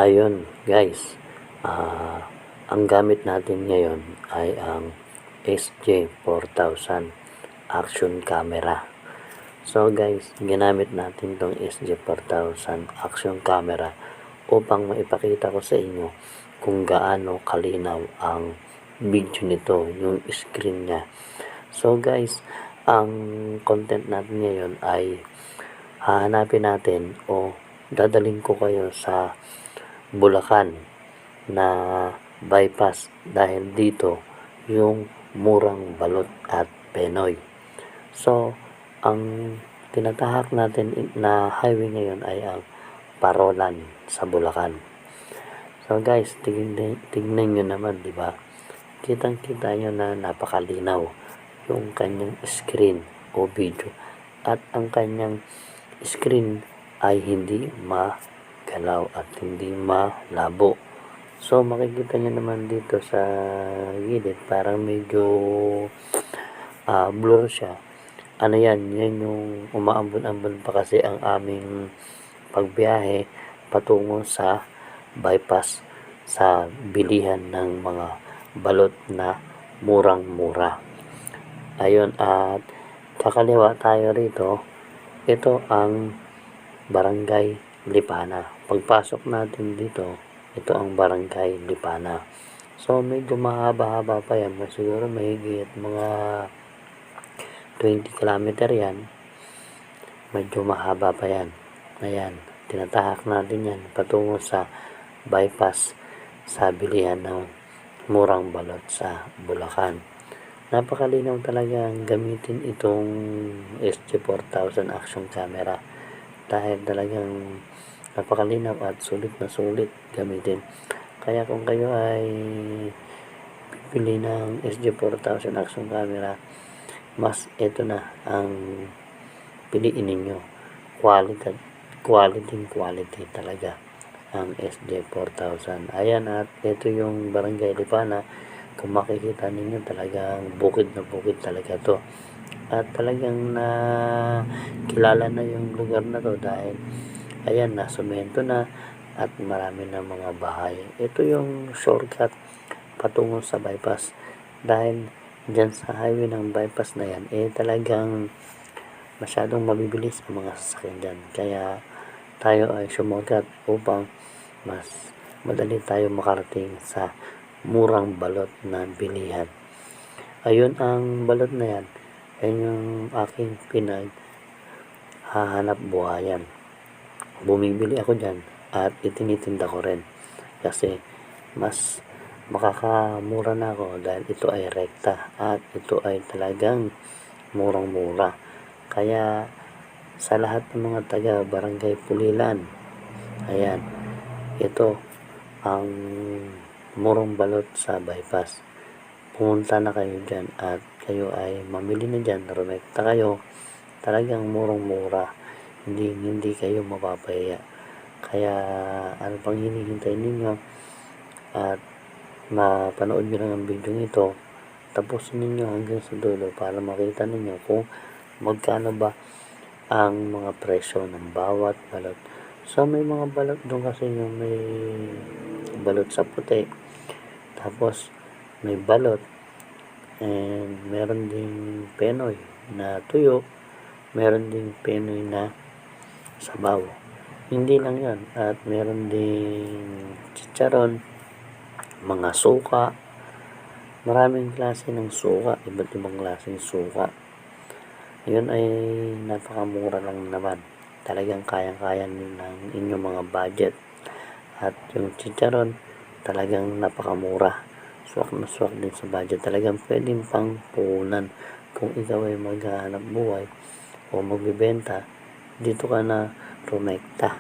Ayun guys, ang gamit natin ngayon ay ang SJ4000 action camera. So guys, ginamit natin tong SJ4000 action camera upang maipakita ko sa inyo kung gaano kalinaw ang video nito, yung screen niya. So guys, ang content natin ngayon ay hahanapin natin o dadaling ko kayo sa Bulacan na bypass dahil dito yung murang balot at Penoy. So, ang tinatahak natin na highway ngayon ay ang Parolan sa Bulacan. So guys, tignan nyo naman, di ba? Kitang-kita nyo na napakalinaw yung kanyang screen o video at ang kanyang screen ay hindi magalaw at hindi malabo. So makikita nyo naman dito sa gilid parang medyo blur siya. Ano yan yung umaambon-ambon pa kasi ang aming pagbiyahe patungo sa bypass sa bilihan ng mga balot na murang-mura. Ayun, at kakaliwa tayo rito. Ito ang Barangay Lipana. Pagpasok natin dito, ito ang Barangay Lipana. So medyo mahaba-haba pa yan. Siguro mahigit mga 20 kilometer yan. Medyo mahaba pa yan. Ayan, tinatahak natin yan patungo sa bypass sa bilihan ng murang balot sa Bulacan. Napakalinaw talaga ang gamitin itong SJ4000 action camera dahil talagang napakalinaw at sulit na sulit gamitin. Kaya kung kayo ay bibili ng SJ4000 action camera, mas ito na ang piliin ninyo. Quality talaga ang SJ4000. Ayan, at ito yung Barangay Lipana. Kung makikita ninyo, talagang bukid na bukid talaga to. At talagang na kilala na yung lugar na to dahil ayan, nasumento na at marami na mga bahay. Ito yung shortcut patungo sa bypass dahil dyan sa highway ng bypass na yan talagang masyadong mabibilis ang mga sasakyan dyan. Kaya tayo ay shortcut upang mas madali tayo makarating sa murang balot na bilihan. Ayun ang balot na yan. Ayun yung aking pinaghahanap buhayan. Bumibili ako dyan at itinitinda ko rin. Kasi mas makakamura na ako dahil ito ay rekta at ito ay talagang murang-mura. Kaya sa lahat ng mga taga Barangay Pulilan, ayan, ito ang murang balot sa bypass. Pumunta na kayo dyan at kayo ay mamili na dyan, rumekta kayo, talagang murang-mura, hindi kayo mapapaya. Kaya ano pang hinihintay ninyo at mapanood nyo lang ang video nito, tapusin ninyo hanggang sa dulo para makita ninyo kung magkano ba ang mga presyo ng bawat balot. So may mga balot doon kasi yung may balot sa puti, tapos may balot and meron ding Penoy na tuyo, meron ding Penoy na sabaw. Hindi lang yan, at meron ding chicharon, mga suka, maraming klase ng suka, iba't ibang klaseng suka. Yun ay napakamura lang naman, talagang kayang-kaya ng inyong mga budget. At yung chicharon talagang napakamura, swak na swak din sa budget, talagang pwedeng pang puhunan kung ikaw ay maghahanap buhay o magbibenta. Dito ka na rumekta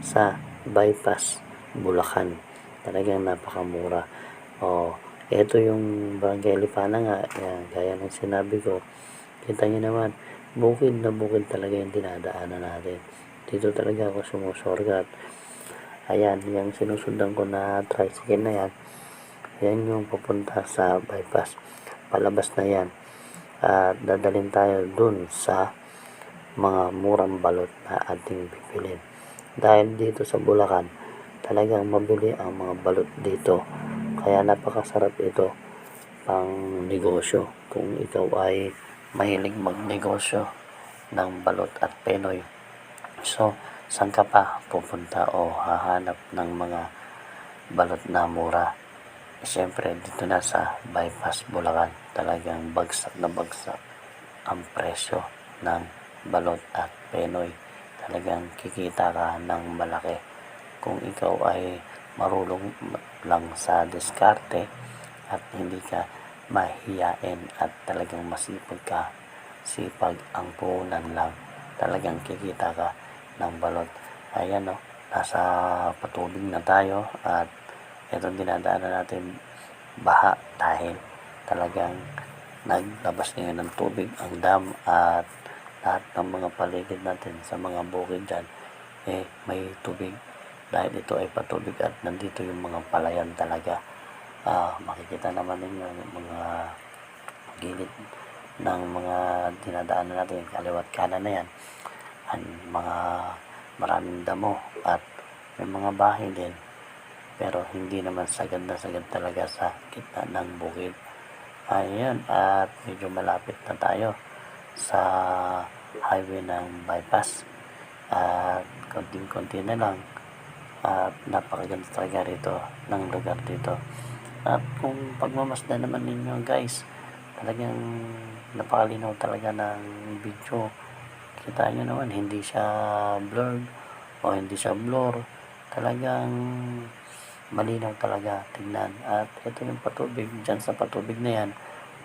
sa bypass Bulacan, talagang napakamura. Ito yung Barangay Lipana nga, ayan, gaya ng sinabi ko, kita nyo naman, bukid na bukid talaga yung dinadaanan natin. Dito talaga ako sumusorgat. Ayan, yung sinusundan ko na tricycle na yan, yan yung papunta sa bypass. Palabas na yan. At dadalhin tayo dun sa mga murang balot na ating pipilin. Dahil dito sa Bulacan, talagang mabili ang mga balot dito. Kaya napakasarap ito pang negosyo kung ikaw ay mahilig magnegosyo ng balot at penoy. So, saan ka pa pupunta o hahanap ng mga balot na mura? Siyempre, dito na sa Bypass, Bulacan, talagang bagsak na bagsak ang presyo ng balot at penoy. Talagang kikita ka ng malaki kung ikaw ay marunong lang sa diskarte at hindi ka mahiyain at talagang masipag ka, sipag ang puhunan lang, talagang kikita ka ng balot. Ayan o, nasa patubig na tayo at itong dinadaanan natin baha dahil talagang naglabas ngayon ng tubig ang dam at lahat ng mga paligid natin sa mga bukid dyan may tubig dahil ito ay patubig at nandito yung mga palayan talaga. Makikita naman ninyo yung mga gilid ng mga dinadaanan natin, kaliwat kanan na yan, mga maraming damo at may mga bahay din, pero hindi naman sagad na sagad talaga sa gitna ng bukid. Ayan, at medyo malapit na tayo sa highway ng Bypass at konting-konti na lang at napakaganda talaga rito ng lugar dito. At kung pagmamasdan naman ninyo guys, talagang napakalinaw talaga ng video. Kita nyo naman, hindi siya blurred o hindi siya blur. Talagang malinaw talaga tignan. At ito yung patubig, dyan sa patubig na yan,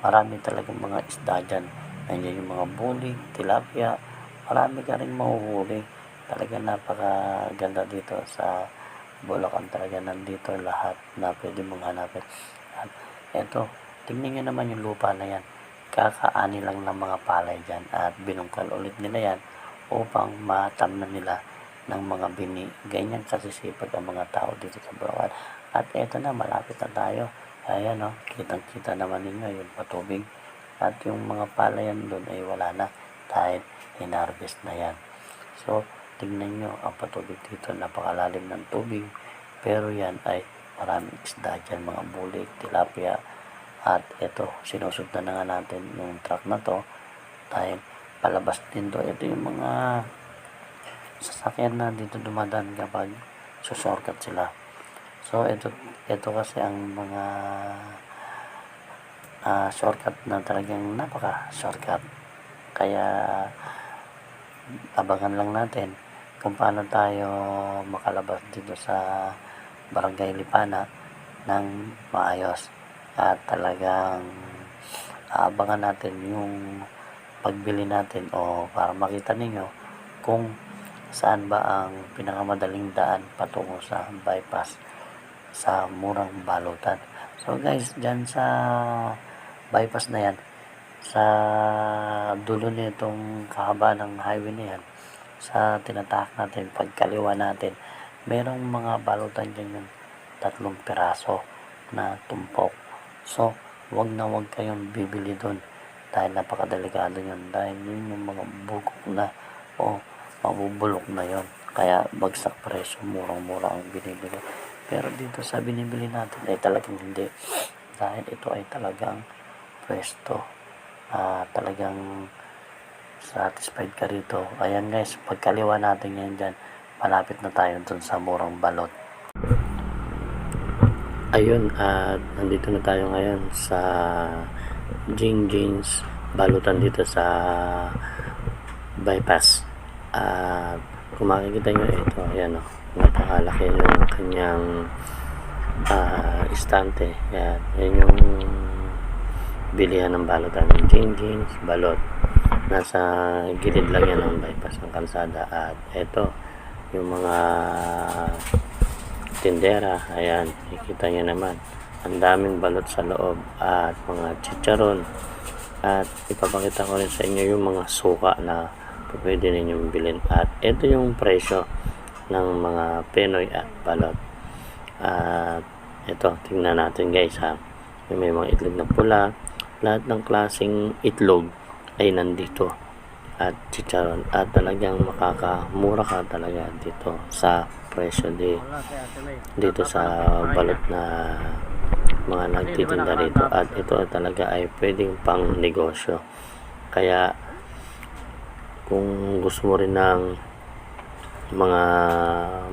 marami talagang mga isda dyan. Nandiyan yung mga bulig, tilapia, marami ka rin mahuhuli. Talagang napakaganda dito sa Bulacan, talaga nandito lahat na pwede mong hanapin. At eto, tingnan nyo naman yung lupa na yan, kakaani lang ng mga palay dyan at binungkal ulit nila yan upang matamnan nila ng mga bini. Ganyan kasisipag ang mga tao dito sa Bulacan. At eto na, malapit na tayo. Ayan o, kitang-kita naman ninyo yung patubig at yung mga palayan doon ay wala na dahil hinarvest na yan. So, tingnan nyo ang patubig dito, napakalalim ng tubig, pero yan ay maraming isda dyan, mga bulik, tilapia. At ito, sinusundan na nga natin yung truck na to dahil palabas din to. Ito yung mga sasakyan na dito dumadaan kapag susorkat sila. So ito kasi ang mga shortcut na talagang napaka shortcut, kaya abangan lang natin kung paano tayo makalabas dito sa Barangay Lipana ng maayos. At talagang abangan natin yung pagbili natin o para makita ninyo kung saan ba ang pinakamadaling daan patungo sa Bypass sa murang balutan. So guys, dyan sa Bypass na yan, sa dulo nitong kahaba ng highway na yan, sa tinatahak natin, pagkaliwa natin, merong mga balutan dyan yung 3 piraso na tumpok. So, wag na wag kayong bibili doon dahil napakadelikado yun, dahil yun yung mga bugok na o mabubulok na yon. Kaya bagsak presyo, murang-mura ang binibili. Pero dito sa binibili natin ay talagang hindi, dahil ito ay talagang pwesto. Talagang satisfied ka rito. Ayan guys, pagkaliwa natin yan dyan, malapit na tayo dun sa murang balot. Ayun, at nandito na tayo ngayon sa Jeans balutan dito sa Bypass. At kung makikita nyo ito, ayan o, napakalaki yung kanyang istante. Yan yung bilihan ng balutan, jeans, balot. Nasa gilid lang yan ng Bypass ng kalsada. At ito yung mga tindera, ayan, nakikita nyo naman, ang daming balot sa loob at mga chicharon. At ipapakita ko rin sa inyo yung mga suka na pwede ninyong bilhin. At ito yung presyo ng mga penoy at balot. At ito, tingnan natin guys ha, may mga itlog na pula, lahat ng klaseng itlog ay nandito. at chicharon at talagang makakamura ka talaga dito sa presyo dito sa balot na mga nagtitinda rito, at ito talaga ay pwedeng pang negosyo. Kaya kung gusto mo rin ng mga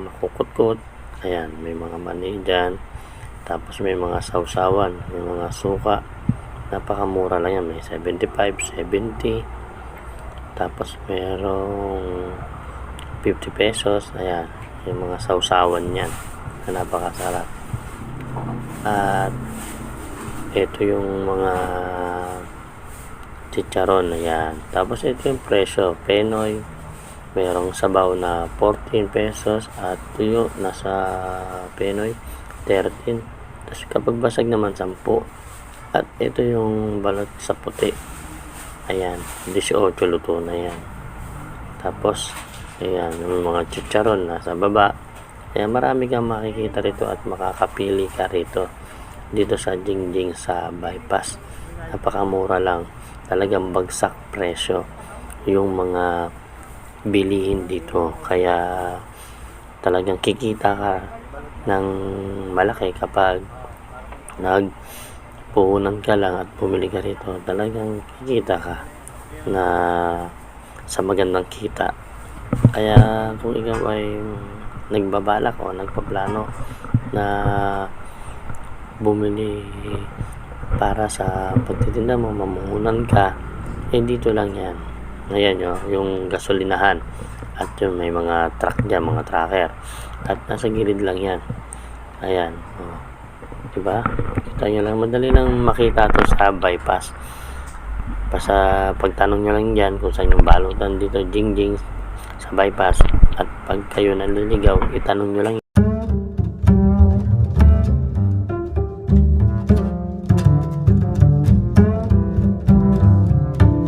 makukutkot, ayan, may mga mani dyan, tapos may mga sausawan, may mga suka, napakamura lang yan, may 75, 70, tapos merong 50 pesos, ayan, yung mga sausawan yan na napakasarap. At ito yung mga chicharon, ayan, tapos ito yung presyo, Penoy, merong sabaw na 14 pesos at tuyo nasa Penoy 13, tapos kapag basag naman 10, at ito yung balot sa puti, ayan, 18, luto na yan. Tapos ayan, yung mga chicharon nasa baba. Ayan, marami kang makikita rito at makakapili ka rito dito sa Jingjing sa bypass. Napakamura lang, talagang bagsak presyo yung mga bilihin dito, kaya talagang kikita ka ng malaki kapag nagpuhunan ka lang at bumili ka rito. Talagang kikita ka na sa magandang kita. Kaya kung ikaw ay nagbabalak o nagpaplano na bumili para sa pagtitinda mo, mamuhunan ka, dito lang yan. Ayan yung gasolinahan, at yung may mga truck dyan, mga tracker, at nasa gilid lang yan. Ayan, diba? Kita nyo lang, madali lang makita to sa bypass. Basta pagtanong nyo lang dyan kung saan yung balutan dito, Jingjing sa bypass, at pag kayo naliligaw, itanong nyo lang